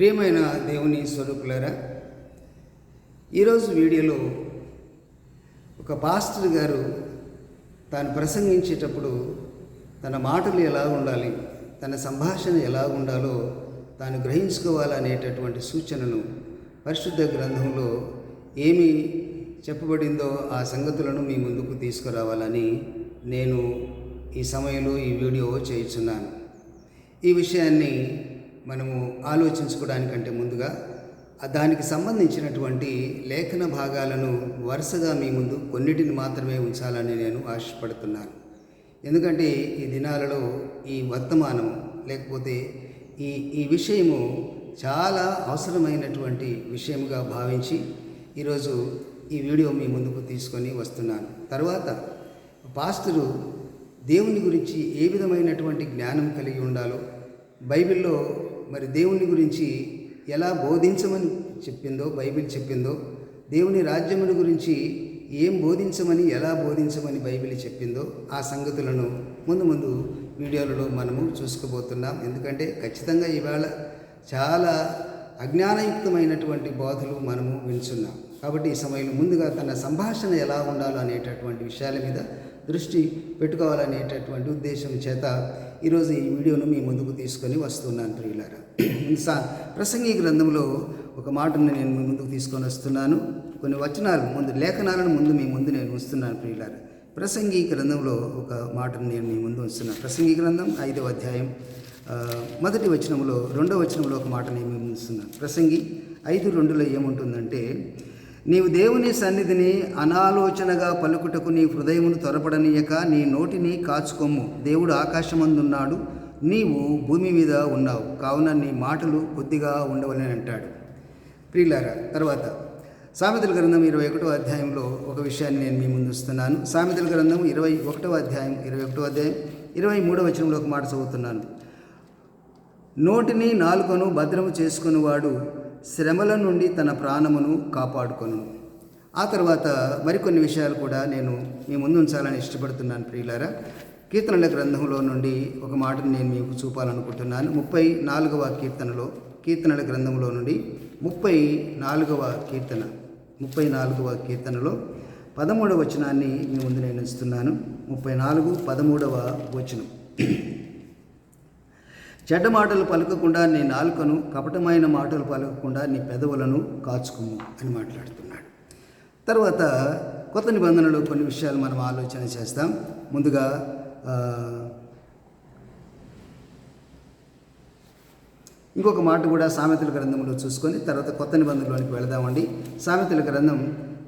ప్రియమైన దేవుని స్వరూపులారా, ఈరోజు వీడియోలో ఒక పాస్టర్ గారు తాను ప్రసంగించేటప్పుడు తన మాటలు ఎలా ఉండాలి, తన సంభాషణ ఎలా ఉండాలో తాను గ్రహించుకోవాలనేటటువంటి సూచనను పరిశుద్ధ గ్రంథంలో ఏమి చెప్పబడిందో ఆ సంగతులను మీ ముందుకు తీసుకురావాలని నేను ఈ సమయంలో ఈ వీడియో చేయుచున్నాను. ఈ విషయాన్ని మనము ఆలోచించుకోవడానికంటే ముందుగా దానికి సంబంధించినటువంటి లేఖన భాగాలను వరుసగా మీ ముందు కొన్నిటిని మాత్రమే ఉంచాలని నేను ఆశపడుతున్నాను. ఎందుకంటే ఈ దినాలలో ఈ వర్తమానం లేకపోతే ఈ విషయము చాలా అవసరమైనటువంటి విషయముగా భావించి ఈరోజు ఈ వీడియో మీ ముందుకు తీసుకొని వస్తున్నాను. తర్వాత పాస్టరు దేవుని గురించి ఏ విధమైనటువంటి జ్ఞానం కలిగి ఉండాలో, బైబిల్లో మరి దేవుని గురించి ఎలా బోధించమని చెప్పిందో, బైబిల్ చెప్పిందో, దేవుని రాజ్యముల గురించి ఏం బోధించమని, ఎలా బోధించమని బైబిల్ చెప్పిందో ఆ సంగతులను ముందు వీడియోలలో మనము చూసుకోబోతున్నాం. ఎందుకంటే ఖచ్చితంగా ఇవాళ చాలా అజ్ఞానయుక్తమైనటువంటి బోధలు మనము వింటున్నాం. కాబట్టి ఈ సమయంలో ముందుగా తన సంభాషణ ఎలా ఉండాలో అనేటటువంటి విషయాల మీద దృష్టి పెట్టుకోవాలనేటటువంటి ఉద్దేశం చేత ఈరోజు ఈ వీడియోను మీ ముందుకు తీసుకొని వస్తున్నాను. ప్రియులారా, ప్రసంగి గ్రంథంలో ఒక మాటను నేను మీ ముందుకు తీసుకొని వస్తున్నాను. కొన్ని వచనాలు లేఖనాలను మీ ముందు నేను ఉంచుతున్నాను. ప్రియులారా, ప్రసంగి గ్రంథంలో ఒక మాటను నేను మీ ముందు ఉంచుతున్నాను. ప్రసంగి గ్రంథం 5వ అధ్యాయం 1వ వచనంలో 2వ వచనంలో ఒక మాట నేను మీ ముందు ఉంచుతున్నాను. ప్రసంగి 5:2లో ఏముంటుందంటే, నీవు దేవుని సన్నిధిని అనాలోచనగా పలుకుటకు నీ హృదయమును త్వరపడనీయక నీ నోటిని కాచుకొమ్ము. దేవుడు ఆకాశమందున్నాడు, నీవు భూమి మీద ఉన్నావు, కావున నీ మాటలు కొద్దిగా ఉండవలని అంటాడు. ప్రియులారా, తర్వాత సామెతల గ్రంథం 21వ అధ్యాయంలో ఒక విషయాన్ని నేను మీ ముందు వస్తున్నాను. సామెతల గ్రంథం 21వ అధ్యాయం 23వ వచనంలో ఒక మాట చదువుతున్నాను. నోటిని నాలుకను భద్రము చేసుకునేవాడు శ్రమల నుండి తన ప్రాణమును కాపాడుకొను. ఆ తర్వాత మరికొన్ని విషయాలు కూడా నేను మీ ముందు ఉంచాలని ఇష్టపడుతున్నాను. ప్రియులారా, కీర్తనల గ్రంథంలో నుండి ఒక మాటను నేను మీకు చూపాలనుకుంటున్నాను. 34వ కీర్తనలో, కీర్తనల గ్రంథంలో నుండి 34వ కీర్తనలో 13వ వచనాన్ని మీ ముందు నేను ఉంచుతున్నాను. 13వ వచనం. చెడ్డ మాటలు పలకకుండా నీ నాలుకను, కపటమైన మాటలు పలకకుండా నీ పెదవులను కాచుకుము అని మాట్లాడుతున్నాడు. తర్వాత కొత్త నిబంధనలో కొన్ని విషయాలు మనం ఆలోచన చేస్తాం. ముందుగా ఇంకొక మాట కూడా సామెతల గ్రంథంలో చూసుకొని తర్వాత కొత్త నిబంధనలోనికి వెళదామండి. సామెతల గ్రంథం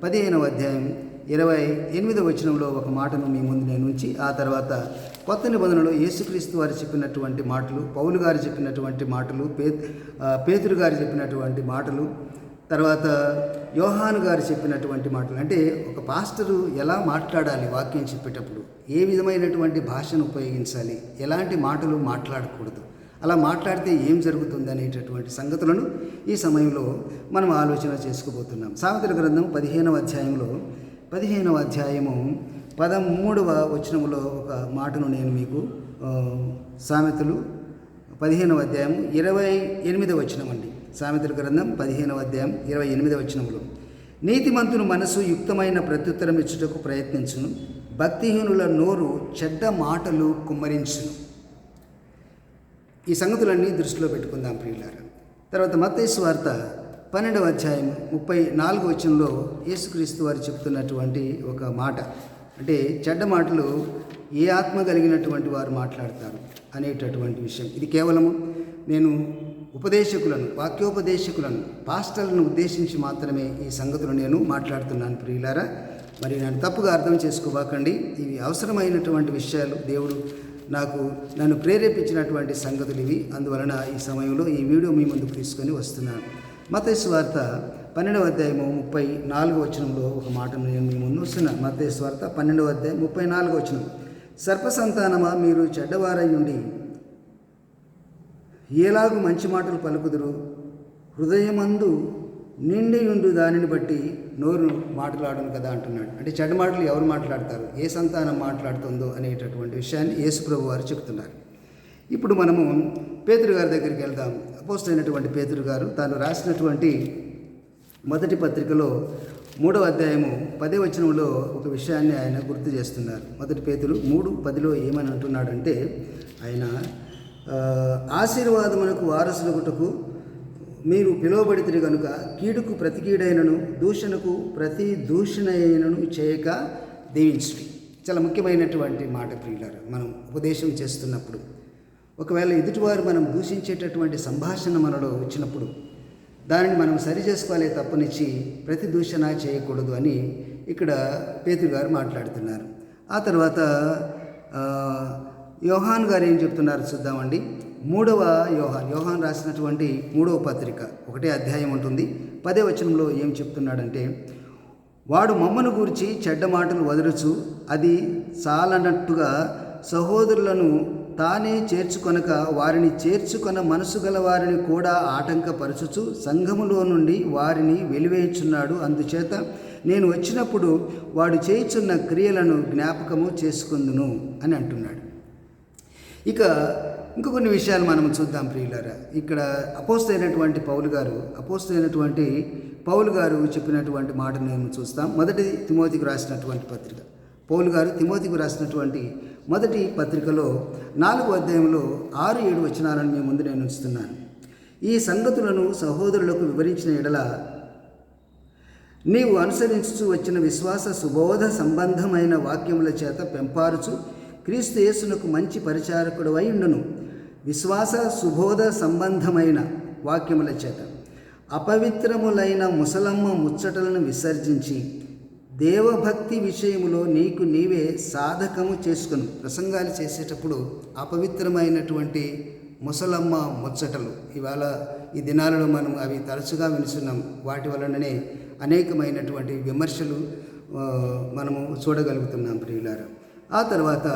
15వ అధ్యాయం 28వ వచనంలో ఒక మాటను మీ ముందు నేను ఉంచి ఆ తర్వాత కొత్త నిబంధనలో యేసుక్రీస్తు వారు చెప్పినటువంటి మాటలు, పౌలు గారు చెప్పినటువంటి మాటలు, పేతురు గారు చెప్పినటువంటి మాటలు, తర్వాత యోహాను గారు చెప్పినటువంటి మాటలు. అంటే ఒక పాస్టరు ఎలా మాట్లాడాలి, వాక్యం చెప్పేటప్పుడు ఏ విధమైనటువంటి భాషను ఉపయోగించాలి, ఎలాంటి మాటలు మాట్లాడకూడదు, అలా మాట్లాడితే ఏం జరుగుతుంది అనేటటువంటి సంగతులను ఈ సమయంలో మనం ఆలోచన చేసుకోబోతున్నాం. సామెతల గ్రంథం 15వ అధ్యాయము 13వ వచనంలో ఒక మాటను నేను మీకు సామెతలు 15వ అధ్యాయం 28వ వచనం అండి. సామెతల గ్రంథం 15వ అధ్యాయం 28వ వచనంలో, నీతిమంతుని మనసు యుక్తమైన ప్రత్యుత్తరం ఇచ్చుటకు ప్రయత్నించును, భక్తిహీనుల నోరు చెడ్డ మాటలు కుమ్మరించును. ఈ సంగతులన్నీ దృష్టిలో పెట్టుకుందాం ప్రియులారా. తర్వాత మత్తయి సువార్త 12వ అధ్యాయం 34వ వచనంలో యేసుక్రీస్తు వారు చెప్తున్నటువంటి ఒక మాట, అంటే చెడ్డ మాటలు ఏ ఆత్మ కలిగినటువంటి వారు మాట్లాడతారు అనేటటువంటి విషయం. ఇది కేవలము నేను ఉపదేశకులను, వాక్యోపదేశకులను, పాస్టర్లను ఉద్దేశించి మాత్రమే ఈ సంగతులు నేను మాట్లాడుతున్నాను ప్రియులారా. మరి నన్ను తప్పుగా అర్థం చేసుకోబాకండి. ఇవి అవసరమైనటువంటి విషయాలు, దేవుడు నన్ను ప్రేరేపించినటువంటి సంగతులు ఇవి. అందువలన ఈ సమయంలో ఈ వీడియో మీ ముందుకు తీసుకొని వస్తున్నాను. మత్తయి సువార్త 12వ అధ్యాయము 34వ వచనంలో ఒక మాటను నేను మీ ముందు వస్తున్నాను. మత్తయి సువార్త 12వ అధ్యాయం 34వ వచనం. సర్పసంతానమా, మీరు చెడ్డవారై ఉండి ఏలాగు మంచి మాటలు పలుకుదురు, హృదయమందు నిండియుండు దానిని బట్టి నోరు మాట్లాడను కదా అంటున్నాడు. అంటే చెడ్డ మాటలు ఎవరు మాట్లాడతారు, ఏ సంతానం మాట్లాడుతుందో అనేటటువంటి విషయాన్ని యేసుప్రభు వారు చెప్తున్నారు. ఇప్పుడు మనము పేతురు గారి దగ్గరికి వెళ్దాం. అపోస్తలుడైనటువంటి పేతురు గారు తాను రాసినటువంటి మొదటి పత్రికలో 3వ అధ్యాయము 10వ వచనంలో ఒక విషయాన్ని ఆయన గుర్తు చేస్తున్నారు. మొదటి పేతురు 3:10లో ఏమని అంటున్నాడంటే, ఆయన ఆశీర్వాదమునకు వారసులగుటకు మీరు పిలువబడితిరి గనుక కీడుకు ప్రతి కీడైనను దూషణకు ప్రతి దూషణైనను చేయక దీవించుడి. చాలా ముఖ్యమైనటువంటి మాట ప్రియులారా. మనం ఉపదేశం చేస్తున్నప్పుడు ఒకవేళ ఎదుటివారు మనం దూషించేటటువంటి సంభాషణ మనలో వచ్చినప్పుడు దానిని మనం సరి చేసుకోవాలి తప్పనిచ్చి ప్రతి దూషణ చేయకూడదు అని ఇక్కడ పేతురు గారు మాట్లాడుతున్నారు. ఆ తర్వాత యోహాన్ గారు ఏం చెప్తున్నారు చూద్దామండి. 3వ యోహాన్ రాసినటువంటి 3వ పత్రిక 1వ అధ్యాయం ఉంటుంది. 10వ వచనంలో ఏం చెప్తున్నాడంటే, వాడు మమ్మను గూర్చి చెడ్డ మాటలు వదలుచు అది చాలనట్టుగా సహోదరులను తానే చేర్చుకొనక వారిని చేర్చుకొన మనసు గల వారిని కూడా ఆటంకపరచుచు సంఘములో నుండి వారిని వెలివేయుచున్నాడు. అందుచేత నేను వచ్చినప్పుడు వాడు చేయుచున్న క్రియలను జ్ఞాపకము చేసుకుందును అని అంటున్నాడు. ఇక ఇంక కొన్ని విషయాలు మనం చూద్దాం ప్రియులారా. ఇక్కడ అపోస్తలుడైనటువంటి పౌలు గారు చెప్పినటువంటి మాటను మేము చూస్తాం. మొదటి తిమోతికి రాసినటువంటి పత్రిక, పౌలు గారు తిమోతికి రాసినటువంటి మొదటి పత్రికలో 4వ అధ్యాయంలో 6-7 వచనాలను మీ ముందు నేను ఉంచుతున్నాను. ఈ సంగతులను సహోదరులకు వివరించిన ఎడల నీవు అనుసరించుచు వచ్చిన విశ్వాస సుబోధ సంబంధమైన వాక్యముల చేత పెంపారుచు క్రీస్తు యేసునకు మంచి పరిచారకుడు అయి ఉండును. విశ్వాస సుబోధ సంబంధమైన వాక్యముల చేత అపవిత్రములైన ముసలమ్మ ముచ్చటలను విసర్జించి దేవభక్తి విషయములో నీకు నీవే సాధకము చేసుకును. ప్రసంగాలు చేసేటప్పుడు అపవిత్రమైనటువంటి ముసలమ్మ ముచ్చటలు ఇవాళ ఈ దినాలలో మనం అవి తరచుగా వినుస్తున్నాం. వాటి వలననే అనేకమైనటువంటి విమర్శలు మనము చూడగలుగుతున్నాం ప్రియులారా. ఆ తర్వాత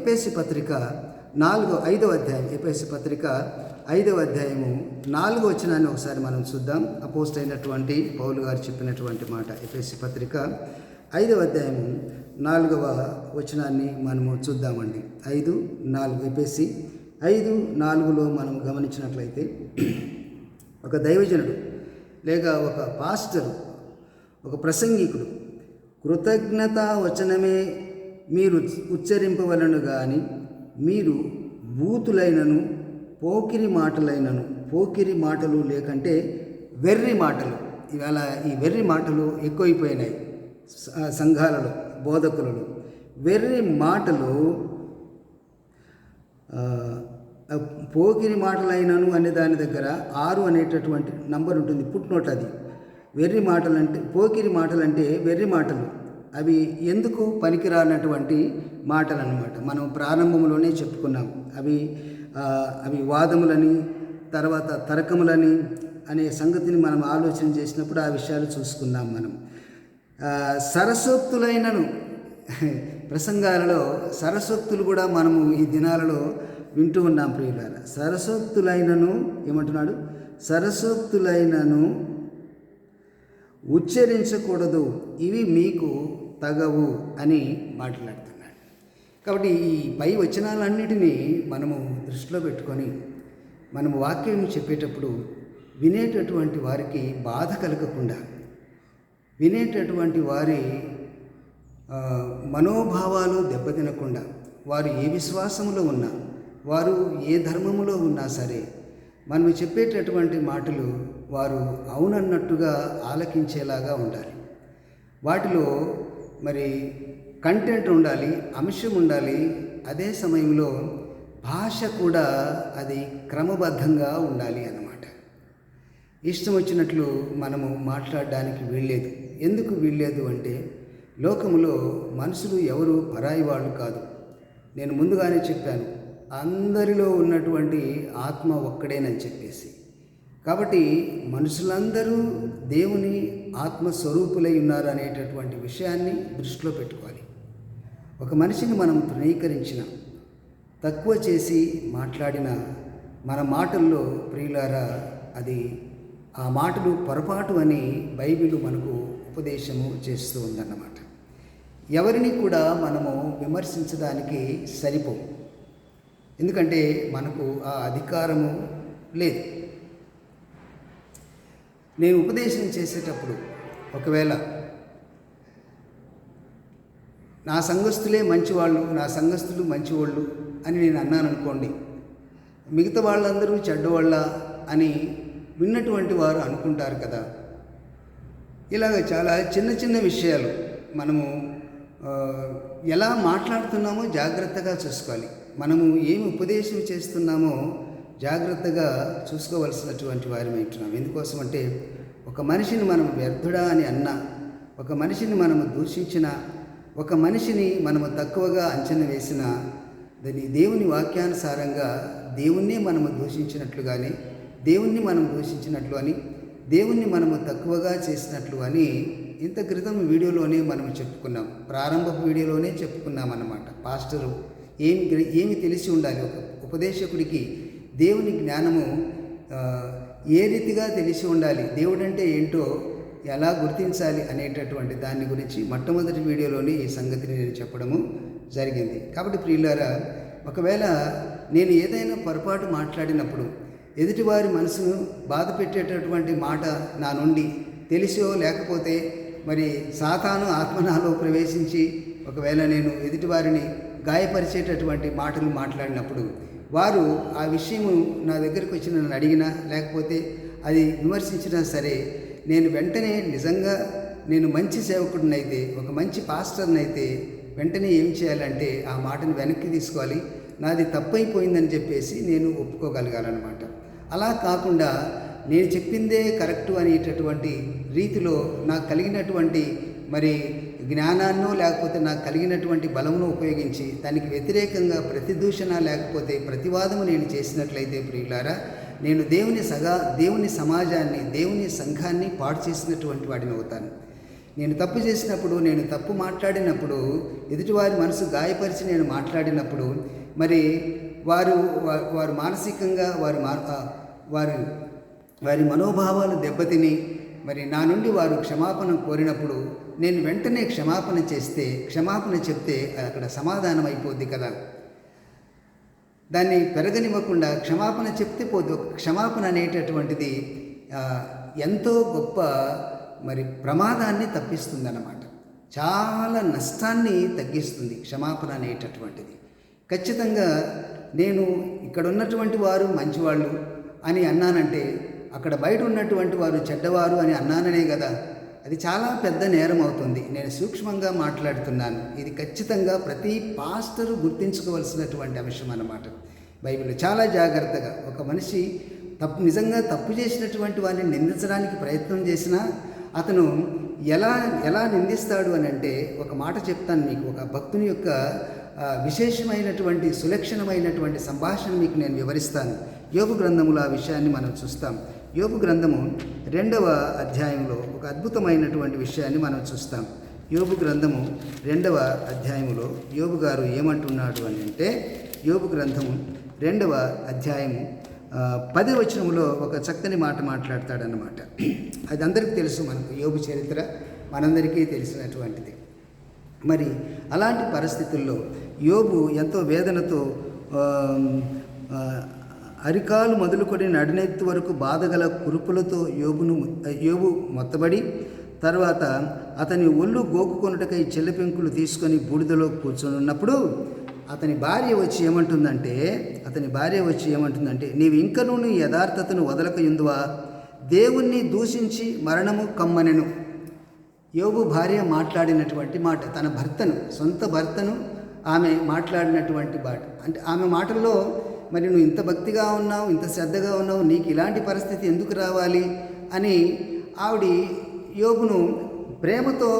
ఎఫెసీ పత్రిక 5వ అధ్యాయం, ఎఫెసీ పత్రిక 5వ అధ్యాయము 4వ వచనాన్ని ఒకసారి మనం చూద్దాం. అపోస్తలుడైనటువంటి పౌలు గారు చెప్పినటువంటి మాట. ఎఫెసీ పత్రిక 5వ అధ్యాయము 4వ వచనాన్ని మనము చూద్దామండి. 5:4 ఎఫెసీ 5:4లో మనం గమనించినట్లయితే, ఒక దైవజనుడు లేక ఒక పాస్టర్, ఒక ప్రసంగికుడు కృతజ్ఞతా వచనమే మీరు ఉచ్చరింపవలను కానీ మీరు బూతులైనను పోకిరి మాటలు లేకంటే వెర్రి మాటలు, ఇవాళ ఈ వెర్రి మాటలు ఎక్కువైపోయినాయి సంఘాలలో, బోధకులలో. వెర్రి మాటలు, పోకిరి మాటలైనను అనే దాని దగ్గర 6 అనేటటువంటి నంబర్ ఉంటుంది, పుట్నోట్. అది వెర్రి మాటలు అంటే, పోకిరి మాటలు అంటే వెర్రి మాటలు. అవి ఎందుకు పనికిరానటువంటి మాటలు అన్నమాట. మనం ప్రారంభంలోనే చెప్పుకున్నాం. అవి వాదములని, తర్వాత తర్కములని అనే సంగతిని మనం ఆలోచన చేసినప్పుడు ఆ విషయాలు చూసుకున్నాం మనం. సరస్వక్తులైనను, ప్రసంగాలలో సరస్వక్తులు కూడా మనము ఈ దినాలలో వింటూ ఉన్నాం ప్రియులారా. సరస్వక్తులైనను ఏమంటున్నాడు? సరస్వక్తులైనను ఉచ్చరించకూడదు, ఇవి మీకు తగవు అని మాట్లాడుతున్నాడు. కాబట్టి ఈ పై వచనాలన్నిటినీ మనము దృష్టిలో పెట్టుకొని మనము వాక్యం చెప్పేటప్పుడు వినేటటువంటి వారికి బాధ కలగకుండా, వినేటటువంటి వారి మనోభావాలు దెబ్బతినకుండా, వారు ఏ విశ్వాసములో ఉన్నా, వారు ఏ ధర్మములో ఉన్నా సరే, మనం చెప్పేటటువంటి మాటలు వారు అవునన్నట్టుగా ఆలకించేలాగా ఉండాలి. వాటిలో మరి కంటెంట్ ఉండాలి, అంశం ఉండాలి. అదే సమయంలో భాష కూడా అది క్రమబద్ధంగా ఉండాలి అన్నమాట. ఇష్టం వచ్చినట్లు మనము మాట్లాడడానికి వీల్లేదు. ఎందుకు వీల్లేదు అంటే, లోకములో మనుషులు ఎవరు పరాయి వాళ్ళు కాదు. నేను ముందుగానే చెప్పాను, అందరిలో ఉన్నటువంటి ఆత్మ ఒక్కడేనని చెప్పేసి. కాబట్టి మనుషులందరూ దేవుని ఆత్మస్వరూపులై ఉన్నారు అనేటటువంటి విషయాన్ని దృష్టిలో పెట్టుకోవాలి. ఒక మనిషిని మనం తృణీకరించిన, తక్కువ చేసి మాట్లాడిన మన మాటల్లో ప్రియులారా, అది ఆ మాటలు పొరపాటు అని బైబిల్ మనకు ఉపదేశము చేస్తూ ఉందన్నమాట. ఎవరిని కూడా మనము విమర్శించడానికి సరిపోవు. ఎందుకంటే మనకు ఆ అధికారము లేదు. నేను ఉపదేశం చేసేటప్పుడు ఒకవేళ నా సంఘస్థులే మంచివాళ్ళు, నా సంఘస్థులు మంచివాళ్ళు అని నేను అన్నాను అనుకోండి, మిగతా వాళ్ళందరూ చెడ్డవాళ్ళ అని విన్నటువంటి వారు అనుకుంటారు కదా. ఇలాగ చాలా చిన్న చిన్న విషయాలు మనము ఎలా మాట్లాడుతున్నామో జాగ్రత్తగా చూసుకోవాలి. మనము ఏమి ఉపదేశం చేస్తున్నామో జాగ్రత్తగా చూసుకోవలసినటువంటి వారిని ఉంటున్నాం. ఎందుకోసం అంటే ఒక మనిషిని మనం వ్యర్థుడా అని అన్నా, ఒక మనిషిని మనము దూషించిన, ఒక మనిషిని మనము తక్కువగా అంచనా వేసిన, దాన్ని దేవుని వాక్యానుసారంగా దేవుణ్ణి మనము దూషించినట్లుగానే, దేవుణ్ణి మనం దూషించినట్లు అని, దేవుణ్ణి మనము తక్కువగా చేసినట్లు అని ఇంత క్రితం వీడియోలోనే మనం చెప్పుకున్నాం. ప్రారంభ వీడియోలోనే చెప్పుకున్నాం అన్నమాట. పాస్టరు ఏమి తెలిసి ఉండాలి, ఒక ఉపదేశకుడికి దేవుని జ్ఞానము ఏ రీతిగా తెలిసి ఉండాలి, దేవుడంటే ఏంటో ఎలా గుర్తించాలి అనేటటువంటి దాని గురించి మొట్టమొదటి వీడియోలోనే ఈ సంగతిని నేను చెప్పడము జరిగింది. కాబట్టి ప్రియులారా, ఒకవేళ నేను ఏదైనా పొరపాటు మాట్లాడినప్పుడు ఎదుటివారి మనసును బాధ పెట్టేటటువంటి మాట నా నుండి తెలిసో లేకపోతే మరి సాతాను ఆత్మనాలో ప్రవేశించి ఒకవేళ నేను ఎదుటివారిని గాయపరిచేటటువంటి మాటలు మాట్లాడినప్పుడు వారు ఆ విషయము నా దగ్గరికి వచ్చి నన్ను అడిగినా లేకపోతే అది విమర్శించినా సరే, నేను వెంటనే నిజంగా నేను మంచి సేవకుడినైతే, ఒక మంచి పాస్టర్నైతే వెంటనే ఏం చేయాలంటే ఆ మాటను వెనక్కి తీసుకోవాలి. నాది తప్పైపోయిందని చెప్పేసి నేను ఒప్పుకోగలగాలన్నమాట. అలా కాకుండా నేను చెప్పిందే కరెక్టు అనేటటువంటి రీతిలో నాకు కలిగినటువంటి మరి జ్ఞానాన్నో లేకపోతే నాకు కలిగినటువంటి బలమును ఉపయోగించి దానికి వ్యతిరేకంగా ప్రతిదూషణ లేకపోతే ప్రతివాదము నేను చేసినట్లయితే ప్రియులారా, నేను దేవుని సమాజాన్ని, దేవుని సంఘాన్ని పాడు చేసినటువంటి వాడిని అవుతాను. నేను తప్పు చేసినప్పుడు, నేను తప్పు మాట్లాడినప్పుడు, ఎదుటివారి మనసు గాయపరిచి నేను మాట్లాడినప్పుడు మరి వారు మానసికంగా వారి మనోభావాలు దెబ్బతిని మరి నా నుండి వారు క్షమాపణ కోరినప్పుడు నేను వెంటనే క్షమాపణ చెప్తే అక్కడ సమాధానం అయిపోద్ది కదా. దాన్ని పెరగనివ్వకుండా క్షమాపణ చెప్తే పోదు. క్షమాపణ అనేటటువంటిది ఎంతో గొప్ప మరి ప్రమాదాన్ని తప్పిస్తుందన్నమాట. చాలా నష్టాన్ని తగ్గిస్తుంది క్షమాపణ అనేటటువంటిది. ఖచ్చితంగా నేను ఇక్కడ ఉన్నటువంటి వారు మంచివాళ్ళు అని అన్నానంటే అక్కడ బయట ఉన్నటువంటి వారు చెడ్డవారు అని అన్నాననే కదా, అది చాలా పెద్ద నేరం అవుతుంది. నేను సూక్ష్మంగా మాట్లాడుతున్నాను. ఇది ఖచ్చితంగా ప్రతి పాస్టరు గుర్తించుకోవాల్సినటువంటి అంశం అన్నమాట. బైబిల్లో చాలా జాగ్రత్తగా ఒక మనిషి నిజంగా తప్పు చేసినటువంటి వారిని నిందించడానికి ప్రయత్నం చేసినా అతను ఎలా నిందిస్తాడు అని అంటే, ఒక మాట చెప్తాను మీకు. ఒక భక్తుని యొక్క విశేషమైనటువంటి సులక్షణమైనటువంటి సంభాషణ మీకు నేను వివరిస్తాను. యోబు గ్రంథములో ఆ విషయాన్ని మనం చూస్తాం. యోబు గ్రంథము 2వ అధ్యాయంలో ఒక అద్భుతమైనటువంటి విషయాన్ని మనం చూస్తాం. యోబు గ్రంథము 2వ అధ్యాయంలో యోబు గారు ఏమంటున్నాడు అని అంటే, యోబు గ్రంథము 2వ అధ్యాయము 10వ వచనంలో ఒక చక్కని మాట మాట్లాడతాడన్నమాట. అది అందరికీ తెలుసు, మనకు యోబు చరిత్ర మనందరికీ తెలిసినటువంటిది. మరి అలాంటి పరిస్థితుల్లో యోబు ఎంతో వేదనతో అరికాలు మొదలుకొని నడినెత్తి వరకు బాధగల కురుపులతో యోబు మొత్తబడి, తర్వాత అతని ఒళ్ళు గోకుకొనుటకై చెల్లెపెంకులు తీసుకొని బూడిదలో కూర్చొని అతని భార్య వచ్చి ఏమంటుందంటే నీవు ఇంకనూ నీ యథార్థతను వదలక యుందువా, దేవుణ్ణి దూషించి మరణము కమ్మనెను. యోబు భార్య మాట్లాడినటువంటి మాట, తన సొంత భర్తను ఆమె మాట్లాడినటువంటి మాట. అంటే ఆమె మాటల్లో మరి నువ్వు ఇంత భక్తిగా ఉన్నావు, ఇంత శ్రద్ధగా ఉన్నావు, నీకు ఇలాంటి పరిస్థితి ఎందుకు రావాలి అని ఆవిడ యోబును ప్రేమతో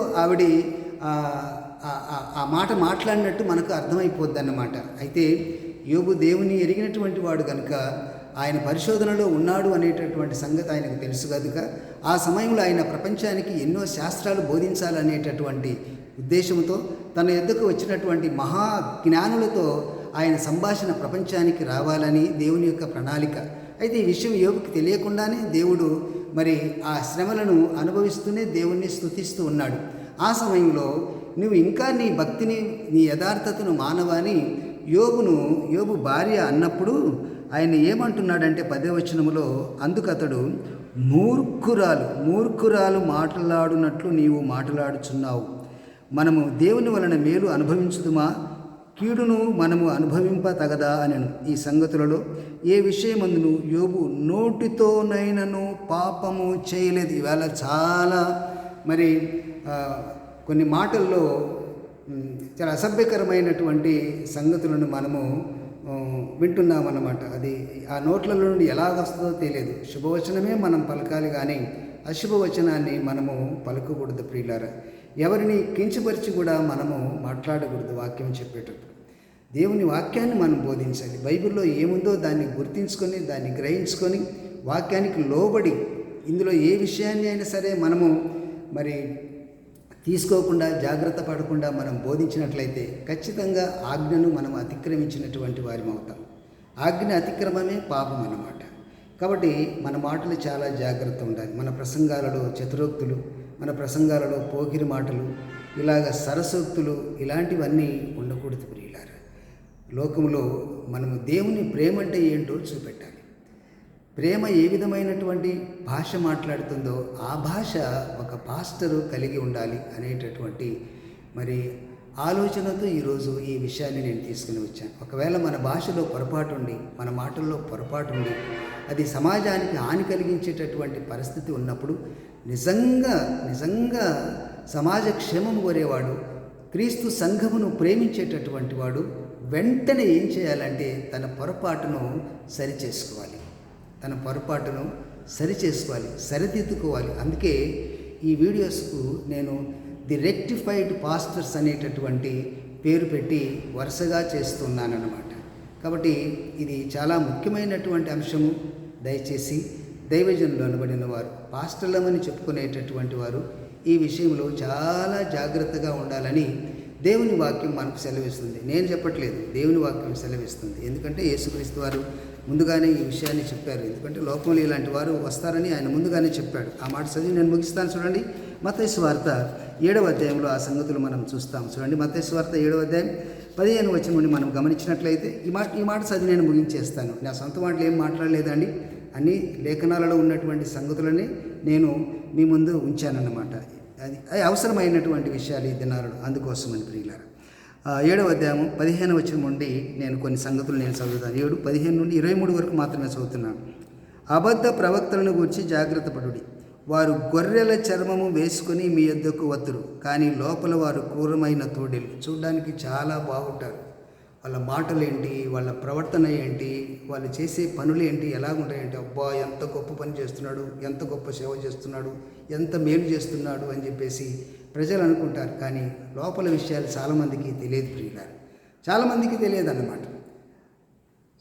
ఆ మాట మాట్లాడినట్టు మనకు అర్థమైపోద్ది అన్నమాట. అయితే యోబు దేవుని ఎరిగినటువంటి వాడు కనుక ఆయన పరిశోధనలో ఉన్నాడు అనేటటువంటి సంగతి ఆయనకు తెలుసు కనుక ఆ సమయంలో ఆయన ప్రపంచానికి ఎన్నో శాస్త్రాలు బోధించాలనేటటువంటి ఉద్దేశంతో తన యొద్దకు వచ్చినటువంటి మహా జ్ఞానులతో ఆయన సంభాషణ ప్రపంచానికి రావాలని దేవుని యొక్క ప్రణాళిక. అయితే ఈ విషయం యోబుకి తెలియకుండానే దేవుడు మరి ఆ శ్రమలను అనుభవిస్తూనే దేవుణ్ణి స్తుతిస్తూ ఉన్నాడు. ఆ సమయంలో నువ్వు ఇంకా నీ భక్తిని, నీ యథార్థతను మానవాని యోబు భార్య అన్నప్పుడు ఆయన ఏమంటున్నాడంటే 10వ వచనములో, అందుకతడు మూర్ఖురాలు మాట్లాడునట్లు నీవు మాట్లాడుచున్నావు. మనము దేవుని వలన మేలు అనుభవించుదుమా, కీడును మనము అనుభవింప తగదా అనెను. ఈ సంగతులలో ఏ విషయమందును యోబు నోటితోనైనను పాపము చేయలేదు. ఇవాళ చాలా మరి కొన్ని మాటల్లో చాలా అసభ్యకరమైనటువంటి సంగతులను మనము వింటున్నామన్నమాట. అది ఆ నోట్ల నుండి ఎలా వస్తుందో తెలియదు. శుభవచనమే మనం పలకాలి, కానీ అశుభవచనాన్ని మనము పలకకూడదు ప్రియులారా. ఎవరిని కించపరిచి కూడా మనము మాట్లాడకూడదు. వాక్యం చెప్పేటప్పుడు దేవుని వాక్యాన్ని మనం బోధించాలి. బైబిల్లో ఏముందో దాన్ని గుర్తించుకొని, దాన్ని గ్రహించుకొని, వాక్యానికి లోబడి ఇందులో ఏ విషయాన్ని అయినా సరే మనము మరి తీసుకోకుండా, జాగ్రత్త పడకుండా మనం బోధించినట్లయితే ఖచ్చితంగా ఆజ్ఞను మనం అతిక్రమించినటువంటి వారి అవుతాం. ఆజ్ఞ అతిక్రమమే పాపం అన్నమాట. కాబట్టి మన మాటలు చాలా జాగ్రత్త ఉండాలి. మన ప్రసంగాలలో చతురోక్తులు, మన ప్రసంగాలలో పోకిరి మాటలు, ఇలాగ సరసోక్తులు ఇలాంటివన్నీ ఉండకూడదు ప్రియులారా. లోకంలో మనము దేవుని ప్రేమ అంటే ఏంటో చూపెట్టాలి. ప్రేమ ఏ విధమైనటువంటి భాష మాట్లాడుతుందో ఆ భాష ఒక పాస్టరు కలిగి ఉండాలి అనేటటువంటి మరి ఆలోచనతో ఈరోజు ఈ విషయాన్ని నేను తీసుకుని వచ్చాను. ఒకవేళ మన భాషలో పొరపాటు ఉండి, మన మాటల్లో పొరపాటు ఉండి, అది సమాజానికి హాని కలిగించేటటువంటి పరిస్థితి ఉన్నప్పుడు నిజంగా సమాజ క్షేమం కోరేవాడు, క్రీస్తు సంఘమును ప్రేమించేటటువంటి వాడు వెంటనే ఏం చేయాలంటే తన పొరపాటును సరిచేసుకోవాలి, సరిదిద్దుకోవాలి. అందుకే ఈ వీడియోస్కు నేను ది రెక్టిఫైడ్ పాస్టర్స్ అనేటటువంటి పేరు పెట్టి వరుసగా చేస్తున్నానన్నమాట. కాబట్టి ఇది చాలా ముఖ్యమైనటువంటి అంశము. దయచేసి దైవజనులు అనబడిన వారు, పాస్టర్లమని చెప్పుకునేటటువంటి వారు ఈ విషయంలో చాలా జాగ్రత్తగా ఉండాలని దేవుని వాక్యం మనకు సెలవిస్తుంది. నేను చెప్పట్లేదు, దేవుని వాక్యం సెలవిస్తుంది. ఎందుకంటే యేసుక్రీస్తు వారు ముందుగానే ఈ విషయాన్ని చెప్పారు. ఎందుకంటే లోకంలో ఇలాంటి వారు వస్తారని ఆయన ముందుగానే చెప్పాడు. ఆ మాట చదివి నేను ముగిస్తాను. చూడండి, మత్తయి సువార్త 7వ అధ్యాయంలో ఆ సంగతులు మనం చూస్తాం. చూడండి, మత్తయి సువార్త 7వ అధ్యాయం 15వ వచనం నుండి మనం గమనించినట్లయితే ఈ మాట చదివి నేను ముగించేస్తాను. నా సొంత మాటలు ఏం మాట్లాడలేదండి, అన్ని లేఖనాలలో ఉన్నటువంటి సంగతులని నేను మీ ముందు ఉంచానన్నమాట. అది అవసరమైనటువంటి విషయాలు ఈ దినాలలో, అందుకోసమని ప్రియులారా. 7వ అధ్యాయం 15వ వచనం నుండి నేను కొన్ని సంగతులు చదువుతాను. 7:15 నుండి 23 వరకు మాత్రమే చదువుతున్నాను. అబద్ధ ప్రవక్తలను గురించి జాగ్రత్త పడుడి. వారు గొర్రెల చర్మము వేసుకొని మీ యొద్దకు వత్తురు, కానీ లోపల వారు క్రూరమైన తోడేలు. చూడడానికి చాలా బాగుంటారు. వాళ్ళ మాటలు ఏంటి, వాళ్ళ ప్రవర్తన ఏంటి, వాళ్ళు చేసే పనులు ఏంటి, ఎలాగుంటాయంటే, అబ్బా ఎంత గొప్ప పని చేస్తున్నాడు, ఎంత గొప్ప సేవ చేస్తున్నాడు, ఎంత మేలు చేస్తున్నాడు అని చెప్పేసి ప్రజలు అనుకుంటారు. కానీ లోపల విషయాలు చాలామందికి తెలియదు ప్రియులారు. చాలామందికి తెలియదు అన్నమాట.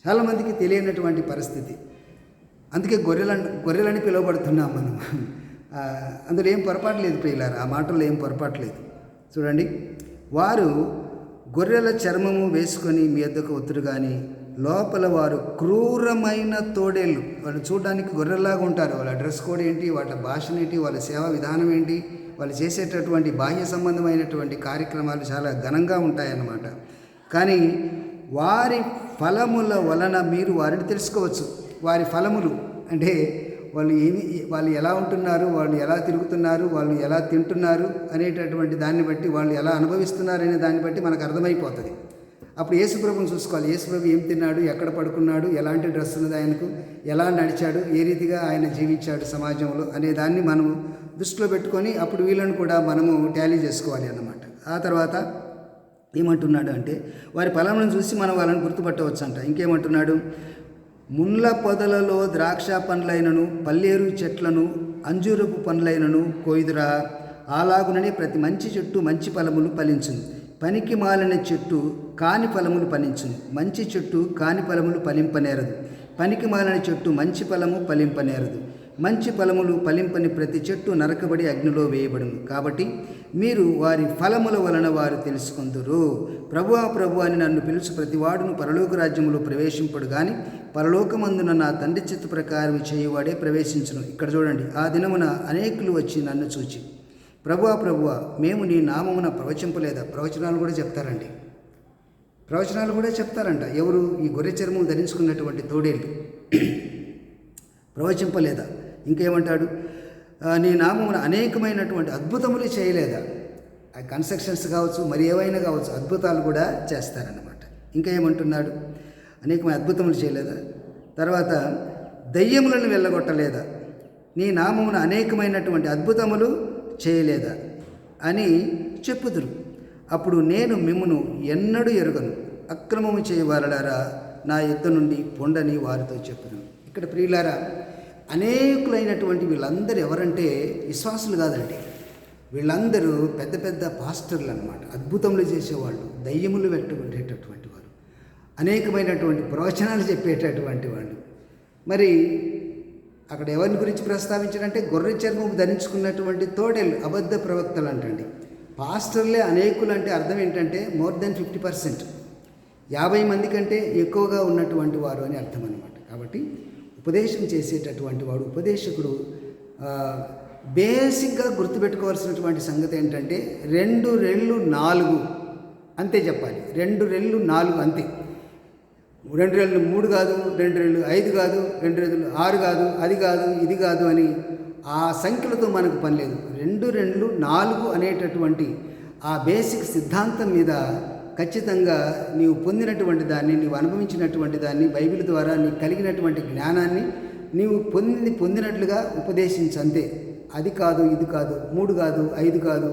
చాలామందికి తెలియనటువంటి పరిస్థితి. అందుకే గొర్రెలని పిలువబడుతున్నాం మనం. అందులో ఏం పొరపాటు లేదు ప్రియులారు, ఆ మాటల్లో ఏం పొరపాటు లేదు. చూడండి, వారు గొర్రెల చర్మము వేసుకొని మీ యొద్దకు వత్తురు, కానీ లోపల వారు క్రూరమైన తోడేళ్ళు. వాళ్ళు చూడడానికి గొర్రెల్లాగా ఉంటారు. వాళ్ళ డ్రెస్ కోడ్ ఏంటి, వాళ్ళ భాష ఏంటి, వాళ్ళ సేవా విధానం ఏంటి, వాళ్ళు చేసేటటువంటి బాహ్య సంబంధమైనటువంటి కార్యక్రమాలు చాలా ఘనంగా ఉంటాయన్నమాట. కానీ వారి ఫలముల వలన మీరు వారిని తెలుసుకోవచ్చు. వారి ఫలములు అంటే వాళ్ళు ఎలా ఉంటున్నారు, వాళ్ళు ఎలా తిరుగుతున్నారు, వాళ్ళు ఎలా తింటున్నారు అనేటటువంటి దాన్ని బట్టి, వాళ్ళు ఎలా అనుభవిస్తున్నారు అనే దాన్ని బట్టి మనకు అర్థమైపోతుంది. అప్పుడు యేసుప్రభుని చూసుకోవాలి. యేసుప్రభు ఏం తిన్నాడు, ఎక్కడ పడుకున్నాడు, ఎలాంటి డ్రెస్ ఉన్నది ఆయనకు, ఎలా నడిచాడు, ఏ రీతిగా ఆయన జీవించాడు సమాజంలో అనే దాన్ని మనము దృష్టిలో పెట్టుకొని అప్పుడు వీళ్ళని కూడా మనము టాలీ చేసుకోవాలి అన్నమాట. ఆ తర్వాత ఏమంటున్నాడు అంటే, వారి ఫలములను చూసి మనం వాళ్ళని గుర్తుపట్టవచ్చు అంట. ఇంకేమంటున్నాడు, ముళ్ళ పొదలలో ద్రాక్ష పండ్లైనను, పల్లేరు చెట్లను, అంజూరపు పండ్లైనను కోయిదురా. అలాగునని ప్రతి మంచి చెట్టు మంచి ఫలములు ఫలించును, పనికి మాలిన చెట్టు కాని ఫలములు ఫలించును. మంచి చెట్టు కాని ఫలములు ఫలింపనేరదు, పనికి మాలిన చెట్టు మంచి ఫలము ఫలింపనేరదు. మంచి ఫలములు ఫలింపని ప్రతి చెట్టు నరకబడి అగ్నిలో వేయబడును. కాబట్టి మీరు వారి ఫలముల వలన వారు తెలుసుకుందురు. ప్రభువా ప్రభువా అని నన్ను పిలుచు ప్రతివాడును పరలోక రాజ్యములో ప్రవేశింపడు, కానీ పరలోకమందున నా తండ్రి చిత్త ప్రకారం చేయువాడే ప్రవేశించును. ఇక్కడ చూడండి, ఆ దినమున అనేకులు వచ్చి నన్ను చూచి, ప్రభువా ప్రభువా మేము నీ నామమున ప్రవచింపలేదా? ప్రవచనాలు కూడా చెప్తారండి. ప్రవచనాలు కూడా చెప్తారంట. ఎవరు? ఈ గొర్రె చర్మం ధరించుకున్నటువంటి తోడేళ్ళు ప్రవచింపలేదా? ఇంకేమంటాడు? నీ నామమున అనేకమైనటువంటి అద్భుతములు చేయలేదా? ఆ కన్స్ట్రక్షన్స్ కావచ్చు, మరి ఏవైనా కావచ్చు, అద్భుతాలు కూడా చేస్తారన్నమాట. ఇంకా ఏమంటున్నాడు? అనేకమైన అద్భుతములు చేయలేదా? తర్వాత దయ్యములను వెళ్ళగొట్టలేదా? నీ నామమున అనేకమైనటువంటి అద్భుతములు చేయలేదా అని చెప్పుదురు. అప్పుడు నేను మిమ్మును ఎన్నడూ ఎరుగను, అక్రమము చేయవారలారా నా యుద్ధ నుండి పొండని వారితో చెప్పుదును. ఇక్కడ ప్రియులారా, అనేకులైనటువంటి వీళ్ళందరూ ఎవరంటే విశ్వాసులు కాదండి. వీళ్ళందరూ పెద్ద పెద్ద పాస్టర్లు అన్నమాట. అద్భుతములు చేసేవాళ్ళు, దయ్యములు పెట్టుకునేటటువంటి వారు, అనేకమైనటువంటి ప్రవచనాలు చెప్పేటటువంటి వాళ్ళు. మరి అక్కడ ఎవరిని గురించి ప్రస్తావించారంటే గొర్రె చర్మం ధరించుకున్నటువంటి తోడేళ్ళు, అబద్ధ ప్రవక్తలు అంటండి. పాస్టర్లే అనేకులు అంటే అర్థం ఏంటంటే మోర్ దెన్ 50%, 50 మంది కంటే ఎక్కువగా ఉన్నటువంటి వారు అని అర్థం అన్నమాట. కాబట్టి ఉపదేశం చేసేటటువంటి వాడు, ఉపదేశకుడు బేసిక్గా గుర్తుపెట్టుకోవాల్సినటువంటి సంగతి ఏంటంటే 2 రెళ్ళు 4 అంతే చెప్పాలి. 2 రెళ్ళు 4 అంతే. 2 రెళ్ళు 3 కాదు, 2 రెళ్ళు 5 కాదు, 2 రెళ్ళు 6 కాదు, అది కాదు, ఇది కాదు అని ఆ సంఖ్యలతో మనకు పని లేదు. 2 రెళ్ళు 4 అనేటటువంటి ఆ బేసిక్ సిద్ధాంతం మీద ఖచ్చితంగా నీవు పొందినటువంటి దాన్ని, నీవు అనుభవించినటువంటి దాన్ని, బైబిల్ ద్వారా నీకు కలిగినటువంటి జ్ఞానాన్ని నీవు పొందినట్లుగా ఉపదేశించంతే. అది కాదు, ఇది కాదు, 3 కాదు, 5 కాదు,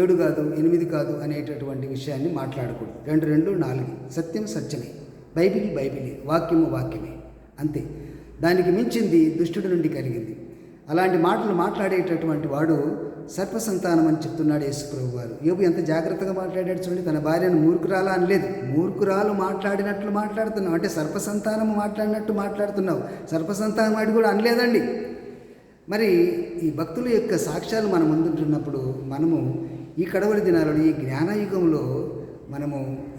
7 కాదు, 8 కాదు అనేటటువంటి విషయాన్ని మాట్లాడకూడదు. 2 రెళ్ళు 4 సత్యం సత్యమే, బైబిల్ బైబిలే, వాక్యము వాక్యమే, అంతే. దానికి మించింది దుష్టుడి నుండి కలిగింది. అలాంటి మాటలు మాట్లాడేటటువంటి వాడు సర్పసంతానం అని చెప్తున్నాడు యేసుప్రభు వారు. యోబు ఎంత జాగ్రత్తగా మాట్లాడాడు చూడండి. తన భార్యను మూర్ఖురాలా అనలేదు, మూర్ఖురాలు మాట్లాడినట్లు మాట్లాడుతున్నావు, అంటే సర్పసంతానము మాట్లాడినట్టు మాట్లాడుతున్నావు. సర్పసంతానం వాడి కూడా అనలేదండి. మరి ఈ భక్తుల యొక్క సాక్ష్యాలు మన ముందుంటున్నప్పుడు మనము ఈ కడవరి దినాలలో, ఈ జ్ఞానయుగంలో మనము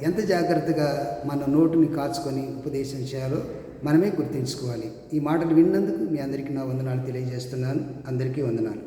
ఎంత జాగ్రత్తగా మన నోటిని కాచుకొని ఉపదేశం చేయాలో మనమే గుర్తుంచుకోవాలి. ఈ మాటలు విన్నందుకు మీ అందరికీ నా వందనాలు తెలియజేస్తున్నాను. అందరికీ వందనాలు.